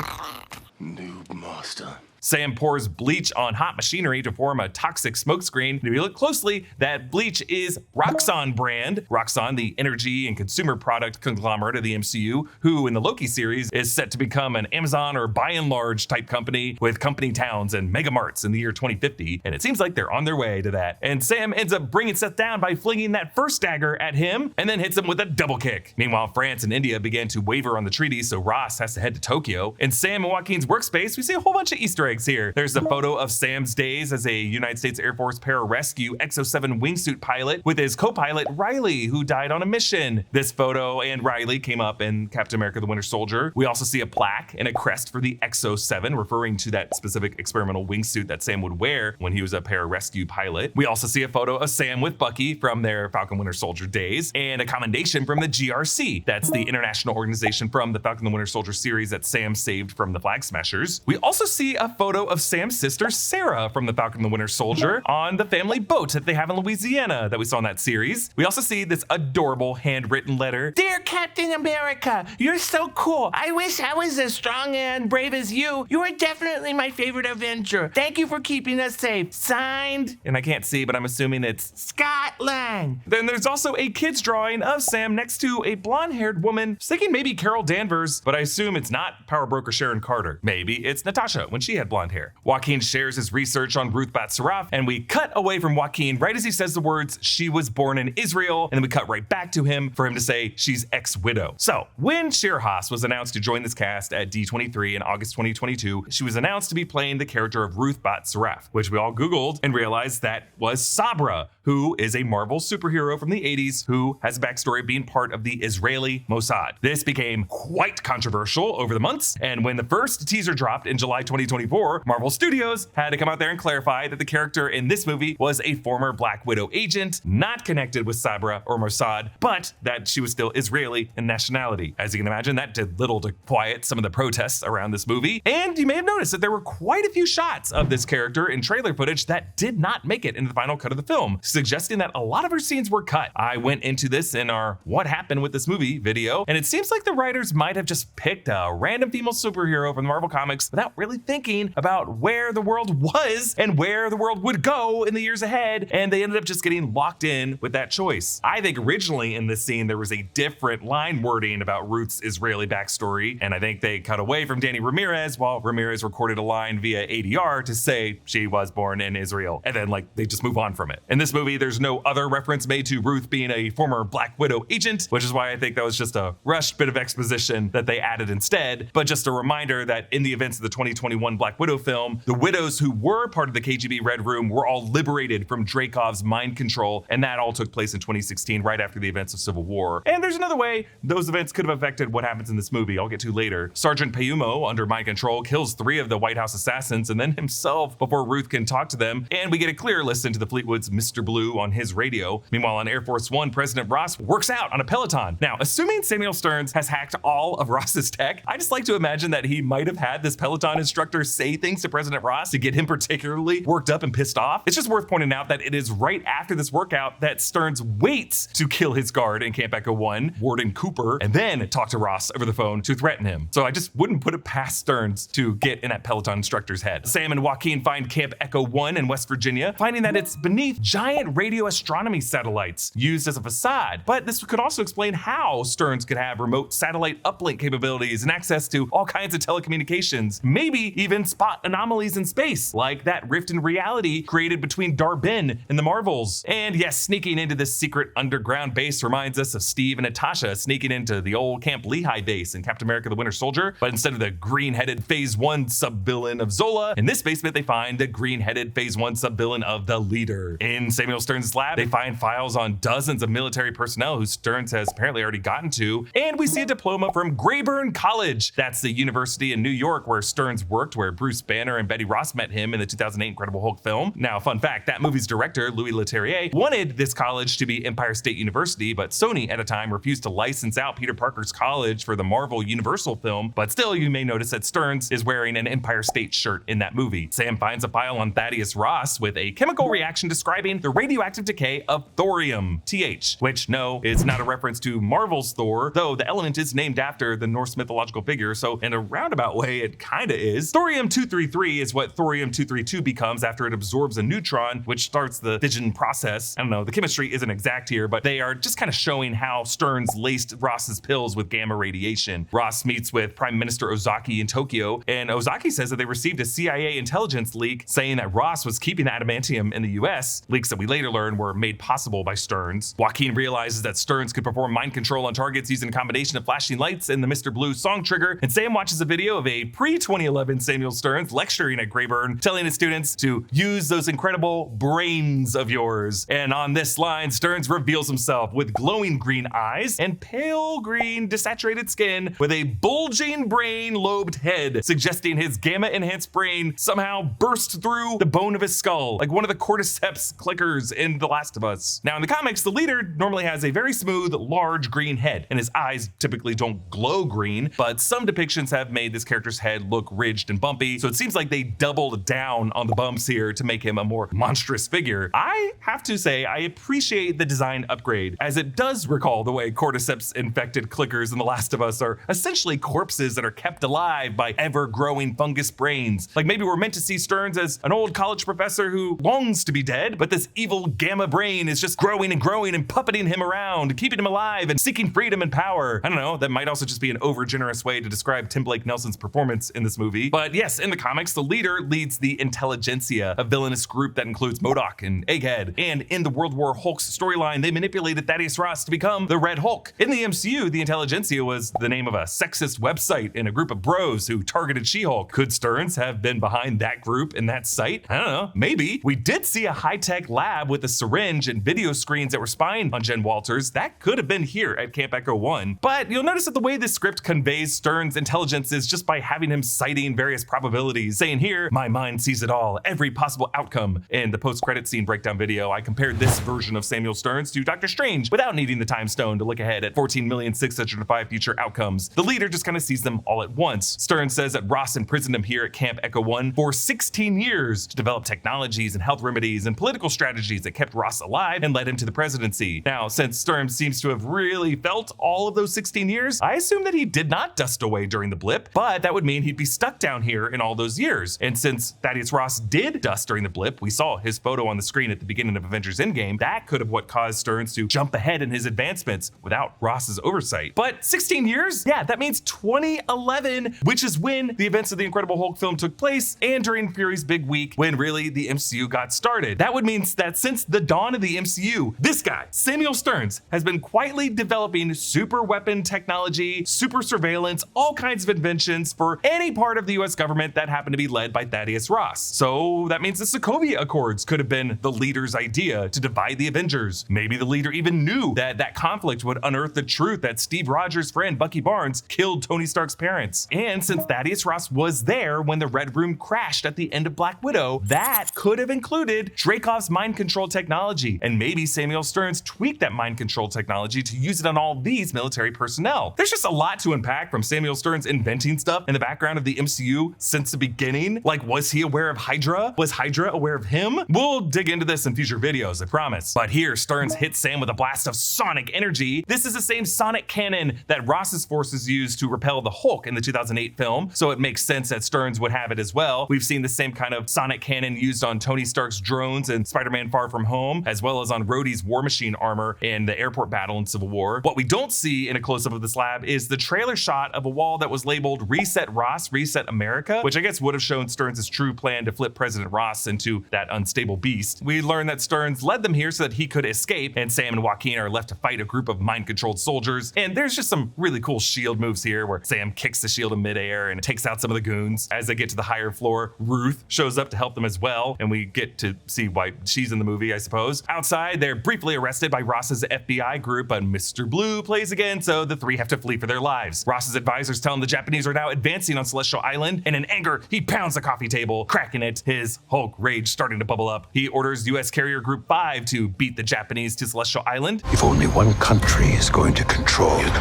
Noob master. Sam pours bleach on hot machinery to form a toxic smokescreen. And if you look closely, that bleach is Roxxon brand. Roxxon, the energy and consumer product conglomerate of the MCU, who in the Loki series is set to become an Amazon or Buy n Large type company with company towns and mega marts in the year 2050. And it seems like they're on their way to that. And Sam ends up bringing Seth down by flinging that first dagger at him and then hits him with a double kick. Meanwhile, France and India began to waver on the treaty, so Ross has to head to Tokyo. In Sam and Joaquin's workspace, we see a whole bunch of Easter eggs here. There's a photo of Sam's days as a United States Air Force pararescue XO7 wingsuit pilot with his co-pilot Riley, who died on a mission. This photo and Riley came up in Captain America the Winter Soldier. We also see a plaque and a crest for the XO7, referring to that specific experimental wingsuit that Sam would wear when he was a pararescue pilot. We also see a photo of Sam with Bucky from their Falcon Winter Soldier days, and a commendation from the GRC. That's the international organization from the Falcon the Winter Soldier series that Sam saved from the Flag Smashers. We also see a photo of Sam's sister Sarah from the Falcon the Winter Soldier on the family boat that they have in Louisiana that we saw in that series. We also see this adorable handwritten letter. Dear Captain America, you're so cool. I wish I was as strong and brave as you. You are definitely my favorite Avenger. Thank you for keeping us safe. Signed, And I can't see, but I'm assuming it's Scott Lang. Then there's also a kid's drawing of Sam next to a blonde-haired woman. I was thinking maybe Carol Danvers, but I assume it's not power broker Sharon Carter. Maybe it's Natasha when she had blonde hair. Joaquin shares his research on Ruth Bat-Seraph, and we cut away from Joaquin right as he says the words, "She was born in Israel," and then we cut right back to him for him to say, "She's ex-widow." So when Shira Haas was announced to join this cast at D23 in August 2022, she was announced to be playing the character of Ruth Bat-Seraph, which we all Googled and realized that was Sabra, who is a Marvel superhero from the 80s who has a backstory of being part of the Israeli Mossad. This became quite controversial over the months, and when the first teaser dropped in July 2024, Marvel Studios had to come out there and clarify that the character in this movie was a former Black Widow agent, not connected with Sabra or Mossad, but that she was still Israeli in nationality. As you can imagine, that did little to quiet some of the protests around this movie, and you may have noticed that there were quite a few shots of this character in trailer footage that did not make it into the final cut of the film, suggesting that a lot of her scenes were cut. I went into this in our What Happened with This Movie video, and it seems like the writers might have just picked a random female superhero from the Marvel Comics without really thinking about where the world was and where the world would go in the years ahead, and they ended up just getting locked in with that choice. I think originally in this scene there was a different line wording about Ruth's Israeli backstory, and I think they cut away from Danny Ramirez while Ramirez recorded a line via ADR to say she was born in Israel, and then they just move on from it. In this movie, there's no other reference made to Ruth being a former Black Widow agent, which is why I think that was just a rushed bit of exposition that they added instead. But just a reminder that in the events of the 2021 Black Widow film, the widows who were part of the KGB Red Room were all liberated from Dreykov's mind control, and that all took place in 2016, right after the events of Civil War. And there's another way those events could have affected what happens in this movie I'll get to later. Sergeant Payumo, under mind control, kills 3 of the White House assassins and then himself before Ruth can talk to them, and we get a clear listen to the Fleetwood's Mr. Blue on his radio. Meanwhile, on Air Force One, President Ross works out on a Peloton. Now, assuming Samuel Stearns has hacked all of Ross's tech, I just like to imagine that he might have had this Peloton instructor say things to President Ross to get him particularly worked up and pissed off. It's just worth pointing out that it is right after this workout that Stearns waits to kill his guard in Camp Echo 1, Warden Cooper, and then talk to Ross over the phone to threaten him. So I just wouldn't put it past Stearns to get in that Peloton instructor's head. Sam and Joaquin find Camp Echo 1 in West Virginia, finding that it's beneath giant radio astronomy satellites used as a facade. But this could also explain how Stearns could have remote satellite uplink capabilities and access to all kinds of telecommunications, maybe even spot anomalies in space, like that rift in reality created between Dar-Benn and the Marvels. And yes, sneaking into this secret underground base reminds us of Steve and Natasha sneaking into the old Camp Lehigh base in Captain America the Winter Soldier, but instead of the green-headed Phase 1 sub-villain of Zola, in this basement they find the green-headed Phase 1 sub-villain of the Leader. In Samuel Stern's lab, they find files on dozens of military personnel who Stearns has apparently already gotten to, and we see a diploma from Grayburn College. That's the university in New York where Stearns worked, where Bruce Banner and Betty Ross met him in the 2008 Incredible Hulk film. Now, fun fact, that movie's director, Leila Taylor, wanted this college to be Empire State University, but Sony at a time refused to license out Peter Parker's college for the Marvel Universal film. But still, you may notice that Stearns is wearing an Empire State shirt in that movie. Sam finds a file on Thaddeus Ross with a chemical reaction describing the radioactive decay of thorium, TH, which no, is not a reference to Marvel's Thor, though the element is named after the Norse mythological figure, so in a roundabout way, it kinda is. Thorium-233 is what thorium-232 becomes after it absorbs a neutron, which starts the fission process. I don't know, the chemistry isn't exact here, but they are just kind of showing how Stearns laced Ross's pills with gamma radiation. Ross meets with Prime Minister Ozaki in Tokyo, and Ozaki says that they received a CIA intelligence leak saying that Ross was keeping the adamantium in the US, leaks that we later learn were made possible by Stearns. Joaquin realizes that Stearns could perform mind control on targets using a combination of flashing lights and the Mr. Blue song trigger, and Sam watches a video of a pre-2011 Samuel Stearns lecturing at Grayburn, telling his students to use those incredible brains of yours. And on this line, Stearns reveals himself with glowing green eyes and pale green desaturated skin with a bulging brain lobed head, suggesting his gamma-enhanced brain somehow burst through the bone of his skull, like one of the cordyceps clickers in The Last of Us. Now in the comics, the Leader normally has a very smooth, large green head, and his eyes typically don't glow green, but some depictions have made this character's head look ridged and bumpy, so it seems like they doubled down on the bumps here to make him a more monstrous figure. I have to say, I appreciate the design upgrade, as it does recall the way cordyceps-infected clickers in The Last of Us are essentially corpses that are kept alive by ever-growing fungus brains. Like maybe we're meant to see Stearns as an old college professor who longs to be dead, but this evil gamma brain is just growing and puppeting him around, keeping him alive and seeking freedom and power. I don't know, that might also just be an over-generous way to describe Tim Blake Nelson's performance in this movie. But yes, in the comics, the Leader leads the Intelligentsia, a villainous group that includes MODOK and Egghead. And in the World War Hulk's storyline, they manipulated Thaddeus Ross to become the Red Hulk. In the MCU, the Intelligentsia was the name of a sexist website and a group of bros who targeted She-Hulk. Could Stearns have been behind that group and that site? I don't know, maybe. We did see a high-tech lab with a syringe and video screens that were spying on Jen Walters. That could have been here at Camp Echo 1. But you'll notice that the way this script conveys Stearns' intelligence is just by having him citing various probabilities, saying here, my mind sees it all, every possible outcome. In the post-credit scene breakdown video, I compared this version of Samuel Stearns to Doctor Strange without needing the time stone to look ahead at 14,605 future outcomes. The Leader just kind of sees them all at once. Stearns says that Ross imprisoned him here at Camp Echo 1 for 16 years to develop technologies and health remedies and political strategies that kept Ross alive and led him to the presidency. Now, since Stearns seems to have really felt all of those 16 years, I assume that he did not dust away during the blip, but that would mean he'd be stuck down here in all those years. And since Thaddeus Ross did dust during the blip, we saw his photo on the screen at the beginning of Avengers Endgame, that could have what caused Stearns to jump ahead in his advancements without Ross's oversight. But 16 years? Yeah, that means 2011, which is when the events of the Incredible Hulk film took place, and during Fury's big week, when really the MCU got started. That would mean that since the dawn of the MCU, this guy, Samuel Stearns, has been quietly developing super weapon technology, super surveillance, all kinds of inventions for any part of the US government that happened to be led by Thaddeus Ross. So that means the Sokovia Accords could have been the Leader's idea to divide the Avengers. Maybe the Leader even knew that that conflict would unearth the truth that Steve Rogers' friend Bucky Barnes killed Tony Stark's parents. And since Thaddeus Ross was there when the Red Room crashed at the end of Black Widow, that could have included Dreykov's mind control technology. And maybe Samuel Stearns tweaked that mind control technology to use it on all these military personnel. There's just a lot to unpack from Samuel Stearns inventing stuff in the background of the MCU since the beginning. Like, was he aware of Hydra? Was Hydra aware of him? We'll dig into this in future videos, I promise. But here, Stearns hits Sam with a blast of sonic energy. This is the same sonic cannon that Ross's forces used to repel the Hulk in the 2008 film, so it makes sense that Stearns would have it as well. We've seen the same kind of sonic cannon used on Tony Stark's drones in Spider-Man Far From Home, as well as on Rhodey's War Machine armor in the airport battle in Civil War. What we don't see in a close-up of this lab is the trailer shot of a wall that was labeled Reset Ross, Reset America, which I guess would have shown Stearns' true plan to flip President Ross into that unstable beast. We learn that Stearns led them here so that he could escape, and Sam and Joaquin are left to fight a group of mind-controlled soldiers. And there's just some really cool shield moves here where Sam kicks the shield in midair and takes out some of the goons. As they get to the higher floor, Ruth shows up to help them as well, and we get to see why she's in the movie, I suppose. Outside, they're briefly arrested by Ross's FBI group, but Mr. Blue plays again, so the three have to flee for their lives. Ross's advisors tell him the Japanese are now advancing on Celestial Island, and in anger, he pounds the coffee table, cracking it, his Hulk rage starting to bubble up. He orders U.S. Carrier Group 5 to beat the Japanese to Celestial Island. If only one country is going to control it,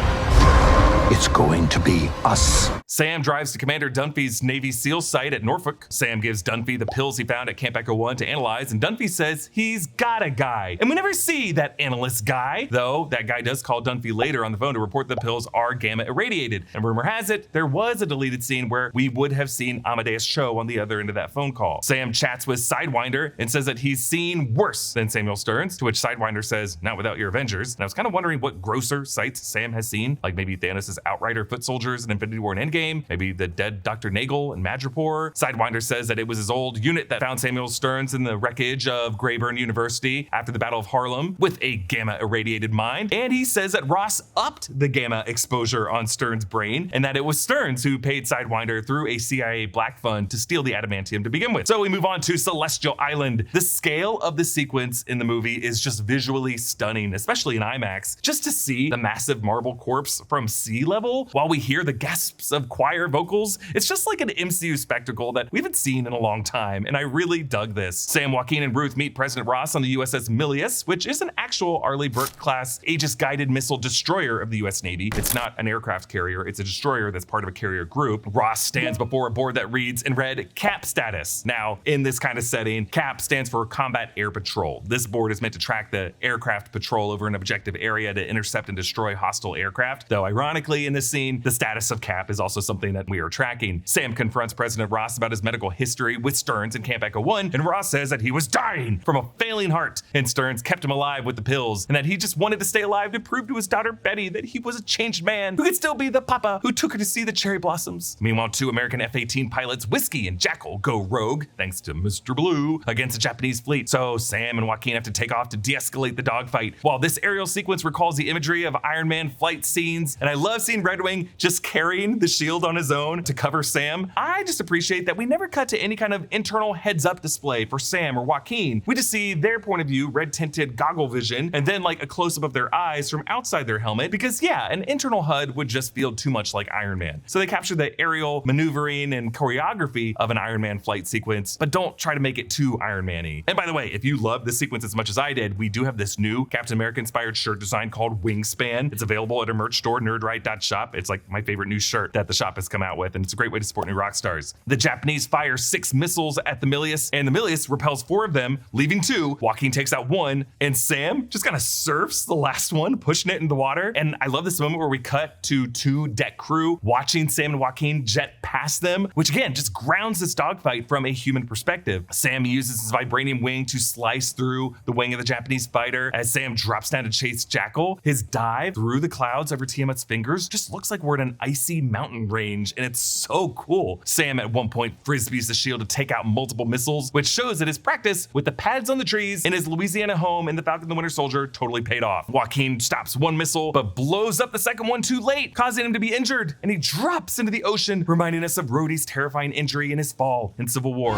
it's going to be us. Sam drives to Commander Dunphy's Navy SEAL site at Norfolk. Sam gives Dunphy the pills he found at Camp Echo 1 to analyze, and Dunphy says he's got a guy. And we never see that analyst guy, though that guy does call Dunphy later on the phone to report the pills are gamma irradiated. And rumor has it, there was a deleted scene where we would have seen Amadeus Cho on the other end of that phone call. Sam chats with Sidewinder and says that he's seen worse than Samuel Stearns, to which Sidewinder says, not without your Avengers. And I was kind of wondering what grosser sights Sam has seen, like maybe Thanos' Outrider foot soldiers in Infinity War and Endgame, maybe the dead Dr. Nagel and Madripoor. Sidewinder says that it was his old unit that found Samuel Stearns in the wreckage of Greyburn University after the Battle of Harlem with a gamma irradiated mind. And he says that Ross upped the gamma exposure on Stearns' brain, and that it was Stearns who paid Sidewinder through a CIA black fund to steal the adamantium to begin with. So we move on to Celestial Island. The scale of the sequence in the movie is just visually stunning, especially in IMAX. Just to see the massive marble corpse from sea level while we hear the gasps of choir vocals, it's just like an MCU spectacle that we haven't seen in a long time, and I really dug this. Sam, Joaquin, and Ruth meet President Ross on the USS Milius, which is an actual Arleigh Burke-class Aegis-guided missile destroyer of the US Navy. It's not an aircraft carrier, it's a destroyer that's part of a carrier group. Ross stands before a board that reads in red, CAP status. Now, in this kind of setting, CAP stands for Combat Air Patrol. This board is meant to track the aircraft patrol over an objective area to intercept and destroy hostile aircraft, though ironically in this scene, the status of CAP is also something that we are tracking. Sam confronts President Ross about his medical history with Stearns in Camp Echo 1, and Ross says that he was dying from a failing heart, and Stearns kept him alive with the pills, and that he just wanted to stay alive to prove to his daughter Betty that he was a changed man who could still be the papa who took her to see the cherry blossoms. Meanwhile, two American F-18 pilots, Whiskey and Jackal, go rogue, thanks to Mr. Blue, against the Japanese fleet, so Sam and Joaquin have to take off to de-escalate the dogfight. While this aerial sequence recalls the imagery of Iron Man flight scenes, and I love seeing Red Wing just carrying the shield on his own to cover Sam, I just appreciate that we never cut to any kind of internal heads-up display for Sam or Joaquin. We just see their point of view, red-tinted goggle vision, and then like a close-up of their eyes from outside their helmet, because yeah, an internal HUD would just feel too much like Iron Man. So they capture the aerial maneuvering and choreography of an Iron Man flight sequence, but don't try to make it too Iron Man-y. And by the way, if you love this sequence as much as I did, we do have this new Captain America-inspired shirt design called Wingspan. It's available at our merch store, nerdright.shop. It's like my favorite new shirt that the shop has come out with, and it's a great way to support new rock stars. The Japanese fire 6 missiles at the Milius, and the Milius repels 4 of them, leaving 2. Joaquin takes out 1, and Sam just kind of surfs the last one, pushing it in the water. And I love this moment where we cut to 2 deck crew watching Sam and Joaquin jet past them, which again just grounds this dogfight from a human perspective. Sam uses his vibranium wing to slice through the wing of the Japanese fighter as Sam drops down to chase Jackal. His dive through the clouds over Tiamat's fingers just looks like we're in an icy mountain range, and it's so cool. Sam at one point frisbees the shield to take out multiple missiles, which shows that his practice with the pads on the trees in his Louisiana home in the Falcon the Winter Soldier totally paid off. Joaquin stops 1 missile, but blows up the second one too late, causing him to be injured, and he drops into the ocean, reminding us of Rhodey's terrifying injury in his fall in Civil War.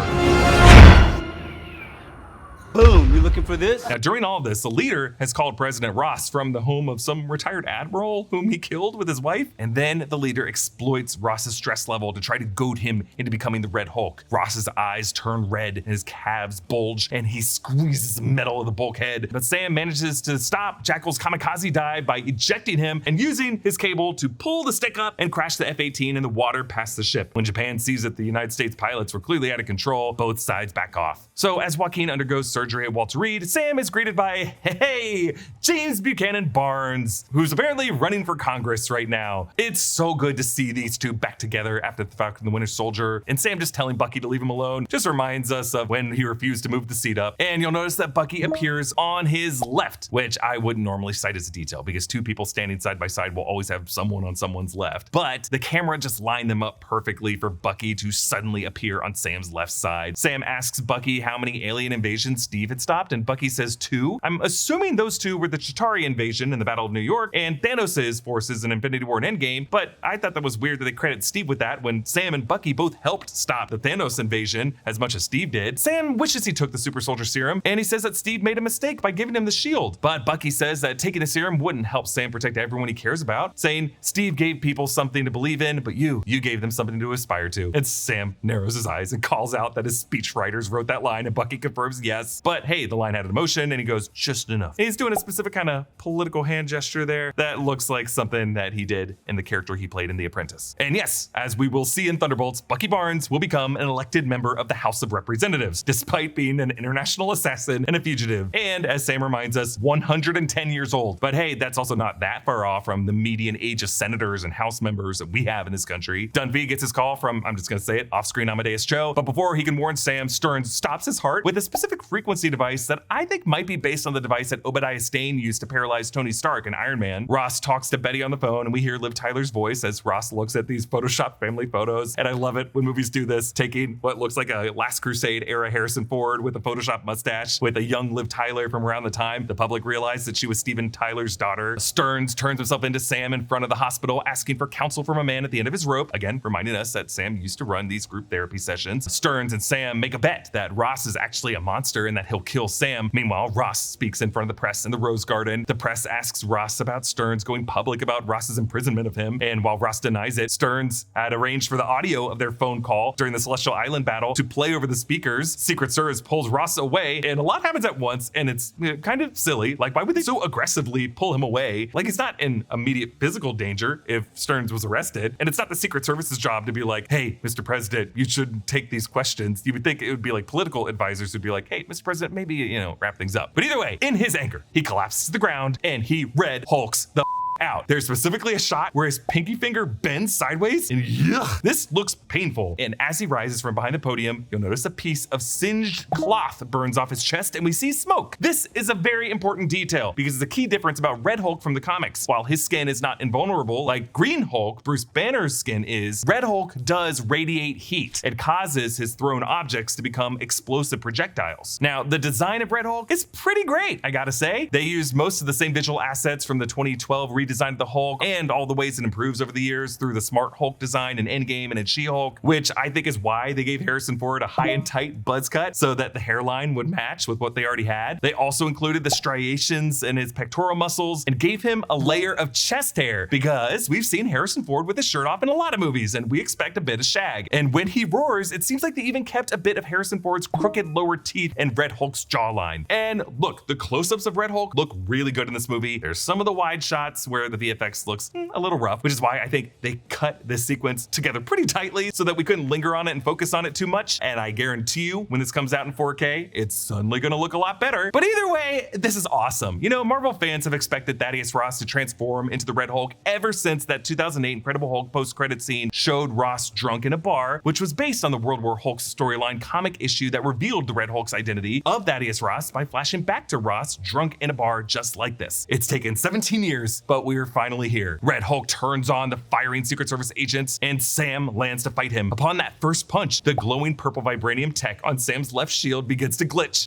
Boom, you looking for this? Now, during all of this, the leader has called President Ross from the home of some retired admiral whom he killed with his wife. And then the leader exploits Ross's stress level to try to goad him into becoming the Red Hulk. Ross's eyes turn red and his calves bulge, and he squeezes the metal of the bulkhead. But Sam manages to stop Jackal's kamikaze dive by ejecting him and using his cable to pull the stick up and crash the F-18 in the water past the ship. When Japan sees that the United States pilots were clearly out of control, both sides back off. So as Joaquin undergoes surgery at Walter Reed, freed, Sam is greeted by, hey, James Buchanan Barnes, who's apparently running for Congress right now. It's so good to see these two back together after the Falcon and the Winter Soldier, and Sam just telling Bucky to leave him alone just reminds us of when he refused to move the seat up. And you'll notice that Bucky appears on his left, which I wouldn't normally cite as a detail because two people standing side by side will always have someone on someone's left. But the camera just lined them up perfectly for Bucky to suddenly appear on Sam's left side. Sam asks Bucky how many alien invasions Steve had stopped, and Bucky says 2. I'm assuming those 2 were the Chitauri invasion in the Battle of New York and Thanos' forces in Infinity War and Endgame, but I thought that was weird that they credit Steve with that when Sam and Bucky both helped stop the Thanos invasion as much as Steve did. Sam wishes he took the super soldier serum, and he says that Steve made a mistake by giving him the shield, but Bucky says that taking the serum wouldn't help Sam protect everyone he cares about, saying Steve gave people something to believe in, but you gave them something to aspire to. And Sam narrows his eyes and calls out that his speechwriters wrote that line, and Bucky confirms yes, but hey, the line had an emotion, and he goes, just enough. And he's doing a specific kind of political hand gesture there that looks like something that he did in the character he played in The Apprentice. And yes, as we will see in Thunderbolts, Bucky Barnes will become an elected member of the House of Representatives, despite being an international assassin and a fugitive. And as Sam reminds us, 110 years old. But hey, that's also not that far off from the median age of senators and House members that we have in this country. Dunphy gets his call from, I'm just gonna say it, off-screen Amadeus Cho, but before he can warn Sam, Stearns stops his heart with a specific frequency device that I think might be based on the device that Obadiah Stane used to paralyze Tony Stark in Iron Man. Ross talks to Betty on the phone, and we hear Liv Tyler's voice as Ross looks at these Photoshop family photos, and I love it when movies do this, taking what looks like a Last Crusade era Harrison Ford with a Photoshop mustache with a young Liv Tyler from around the time the public realized that she was Steven Tyler's daughter. Stearns turns himself into Sam in front of the hospital, asking for counsel from a man at the end of his rope, again reminding us that Sam used to run these group therapy sessions. Stearns and Sam make a bet that Ross is actually a monster and that he'll kill Sam. Meanwhile, Ross speaks in front of the press in the Rose Garden. The press asks Ross about Stearns going public about Ross's imprisonment of him, and while Ross denies it, Stearns had arranged for the audio of their phone call during the Celestial Island battle to play over the speakers. Secret Service pulls Ross away, and a lot happens at once, and it's kind of silly. Like, why would they so aggressively pull him away? Like, he's not in immediate physical danger if Stearns was arrested, and it's not the Secret Service's job to be like, hey, Mr. President, you should take these questions. You would think it would be like political advisors who'd be like, hey, Mr. President, maybe, wrap things up. But either way, in his anger, he collapses to the ground and he Red Hulks the out. There's specifically a shot where his pinky finger bends sideways, and yuck, this looks painful. And as he rises from behind the podium, you'll notice a piece of singed cloth burns off his chest, and we see smoke. This is a very important detail because it's a key difference about Red Hulk from the comics. While his skin is not invulnerable like Green Hulk, Bruce Banner's skin is, Red Hulk does radiate heat. It causes his thrown objects to become explosive projectiles. Now, the design of Red Hulk is pretty great, I gotta say. They used most of the same visual assets from the 2012 redesign of the Hulk and all the ways it improves over the years through the Smart Hulk design in Endgame and in She-Hulk, which I think is why they gave Harrison Ford a high and tight buzz cut so that the hairline would match with what they already had. They also included the striations in his pectoral muscles and gave him a layer of chest hair because we've seen Harrison Ford with his shirt off in a lot of movies and we expect a bit of shag. And when he roars, it seems like they even kept a bit of Harrison Ford's crooked lower teeth and Red Hulk's jawline. And look, the close-ups of Red Hulk look really good in this movie. There's some of the wide shots where the VFX looks a little rough, which is why I think they cut this sequence together pretty tightly so that we couldn't linger on it and focus on it too much. And I guarantee you, when this comes out in 4K, it's suddenly gonna look a lot better. But either way, this is awesome. Marvel fans have expected Thaddeus Ross to transform into the Red Hulk ever since that 2008 Incredible Hulk post-credit scene showed Ross drunk in a bar, which was based on the World War Hulk's storyline comic issue that revealed the Red Hulk's identity of Thaddeus Ross by flashing back to Ross drunk in a bar just like this. It's taken 17 years, but we're finally here. Red Hulk turns on the firing Secret Service agents, and Sam lands to fight him. Upon that first punch, the glowing purple vibranium tech on Sam's left shield begins to glitch.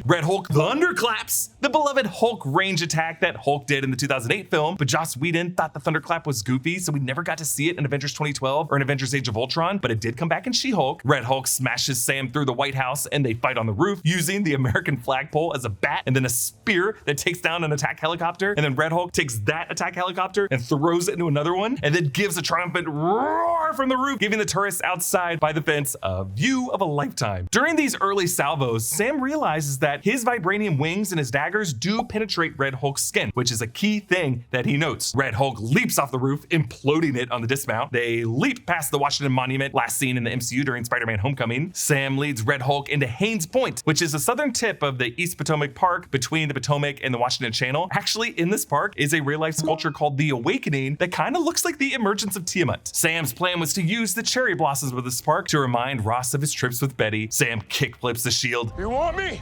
Red Hulk thunderclaps, the beloved Hulk range attack that Hulk did in the 2008 film, but Joss Whedon thought the thunderclap was goofy, so we never got to see it in Avengers 2012 or in Avengers Age of Ultron, but it did come back in She-Hulk. Red Hulk smashes Sam through the White House, and they fight on the roof using the American flagpole as a bat and then a spear that takes down an attack helicopter, and then Red Hulk takes that attack attack helicopter and throws it into another one, and then gives a triumphant roar from the roof, giving the tourists outside by the fence a view of a lifetime. During these early salvos, Sam realizes that his vibranium wings and his daggers do penetrate Red Hulk's skin, which is a key thing that he notes. Red Hulk leaps off the roof, imploding it on the dismount. They leap past the Washington Monument, last seen in the MCU during Spider-Man Homecoming. Sam leads Red Hulk into Haines Point, which is the southern tip of the East Potomac Park between the Potomac and the Washington Channel. Actually, in this park is a real-life sculpture called The Awakening that kind of looks like the emergence of Tiamat. Sam's plan was to use the cherry blossoms of this park to remind Ross of his trips with Betty. Sam kickflips the shield. You want me?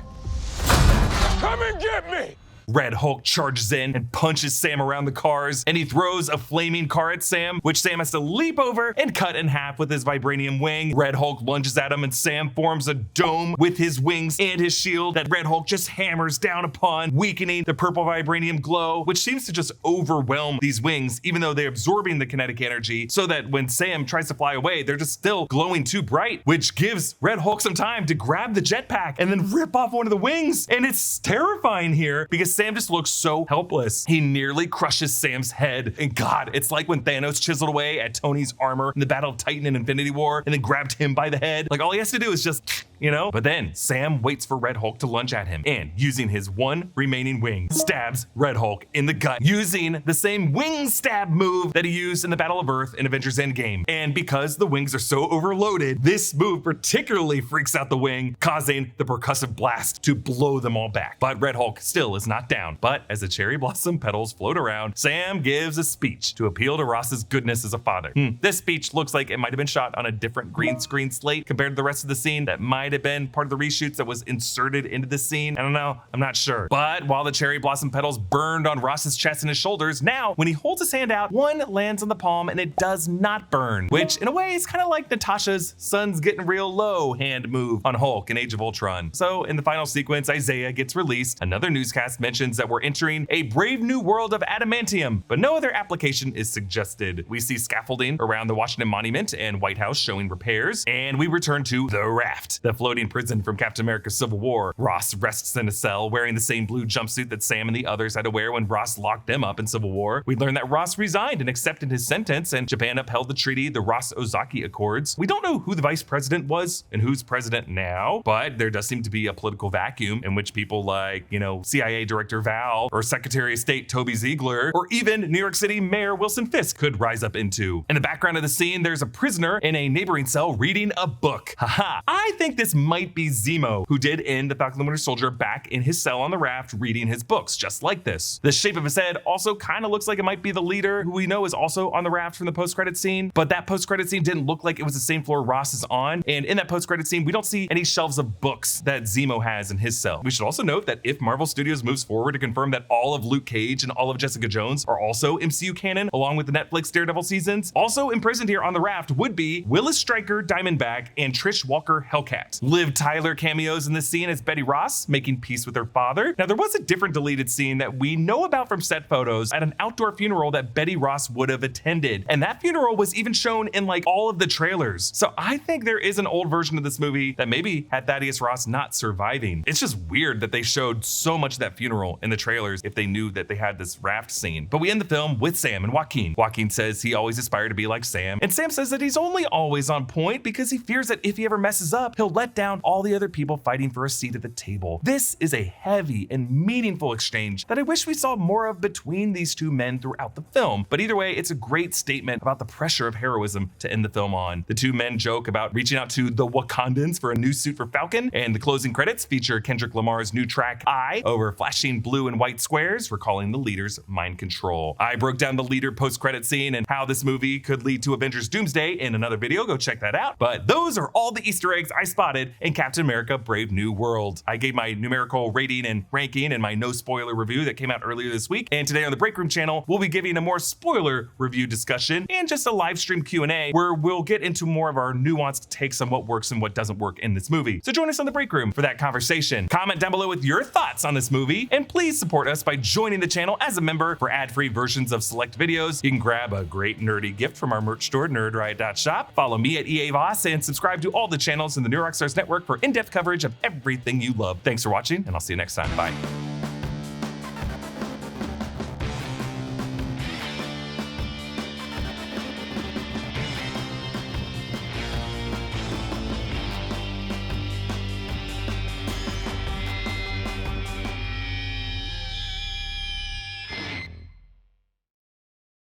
Come and get me! Red Hulk charges in and punches Sam around the cars, and he throws a flaming car at Sam, which Sam has to leap over and cut in half with his vibranium wing. Red Hulk lunges at him, and Sam forms a dome with his wings and his shield that Red Hulk just hammers down upon, weakening the purple vibranium glow, which seems to just overwhelm these wings, even though they're absorbing the kinetic energy, so that when Sam tries to fly away, they're just still glowing too bright, which gives Red Hulk some time to grab the jetpack and then rip off one of the wings. And it's terrifying here because Sam just looks so helpless. He nearly crushes Sam's head. And God, it's like when Thanos chiseled away at Tony's armor in the Battle of Titan in Infinity War and then grabbed him by the head. Like, all he has to do is just, you know? But then Sam waits for Red Hulk to lunge at him and, using his one remaining wing, stabs Red Hulk in the gut using the same wing stab move that he used in the Battle of Earth in Avengers Endgame. And because the wings are so overloaded, this move particularly freaks out the wing, causing the percussive blast to blow them all back. But Red Hulk still is not down. But as the cherry blossom petals float around, Sam gives a speech to appeal to Ross's goodness as a father. This speech looks like it might have been shot on a different green screen slate compared to the rest of the scene that might have been part of the reshoots that was inserted into the scene. I don't know, I'm not sure. But while the cherry blossom petals burned on Ross's chest and his shoulders, now when he holds his hand out, one lands on the palm and it does not burn, which in a way is kind of like Natasha's "sun's getting real low" hand move on Hulk in Age of Ultron. So in the final sequence, Isaiah gets released. Another newscast mentions that we're entering a brave new world of adamantium, but no other application is suggested. We see scaffolding around the Washington Monument and White House showing repairs, and we return to the Raft, the floating prison from Captain America's Civil War. Ross rests in a cell wearing the same blue jumpsuit that Sam and the others had to wear when Ross locked them up in Civil War. We learn that Ross resigned and accepted his sentence, and Japan upheld the treaty, the Ross-Ozaki Accords. We don't know who the vice president was and who's president now, but there does seem to be a political vacuum in which people like, CIA Director Val or Secretary of State Toby Ziegler, or even New York City Mayor Wilson Fisk could rise up into. In the background of the scene, there's a prisoner in a neighboring cell reading a book. Haha, I think this might be Zemo, who did end the Falcon and the Winter Soldier back in his cell on the Raft reading his books, just like this. The shape of his head also kind of looks like it might be the leader, who we know is also on the Raft from the post-credit scene, but that post-credit scene didn't look like it was the same floor Ross is on, and in that post-credit scene, we don't see any shelves of books that Zemo has in his cell. We should also note that if Marvel Studios moves forward to confirm that all of Luke Cage and all of Jessica Jones are also MCU canon, along with the Netflix Daredevil seasons, also imprisoned here on the Raft would be Willis Stryker Diamondback and Trish Walker Hellcat. Liv Tyler cameos in this scene as Betty Ross, making peace with her father. Now, there was a different deleted scene that we know about from set photos at an outdoor funeral that Betty Ross would have attended, and that funeral was even shown in like all of the trailers. So I think there is an old version of this movie that maybe had Thaddeus Ross not surviving. It's just weird that they showed so much of that funeral in the trailers if they knew that they had this Raft scene. But we end the film with Sam and Joaquin. Joaquin says he always aspired to be like Sam, and Sam says that he's only always on point because he fears that if he ever messes up, he'll let down all the other people fighting for a seat at the table. This is a heavy and meaningful exchange that I wish we saw more of between these two men throughout the film. But either way, it's a great statement about the pressure of heroism to end the film on. The two men joke about reaching out to the Wakandans for a new suit for Falcon, and the closing credits feature Kendrick Lamar's new track "I" over flashing blue and white squares, recalling the leader's mind control. I broke down the leader post-credit scene and how this movie could lead to Avengers Doomsday in another video. Go check that out. But those are all the Easter eggs I spotted in Captain America Brave New World. I gave my numerical rating and ranking in my no spoiler review that came out earlier this week. And today on the Break Room channel, we'll be giving a more spoiler review discussion and just a live stream Q&A where we'll get into more of our nuanced takes on what works and what doesn't work in this movie. So join us on the Break Room for that conversation. Comment down below with your thoughts on this movie, and please support us by joining the channel as a member for ad-free versions of select videos. You can grab a great nerdy gift from our merch store, nerdriot.shop. Follow me at EA Voss and subscribe to all the channels in the New Rockstars network for in-depth coverage of everything you love. Thanks for watching, and I'll see you next time. Bye.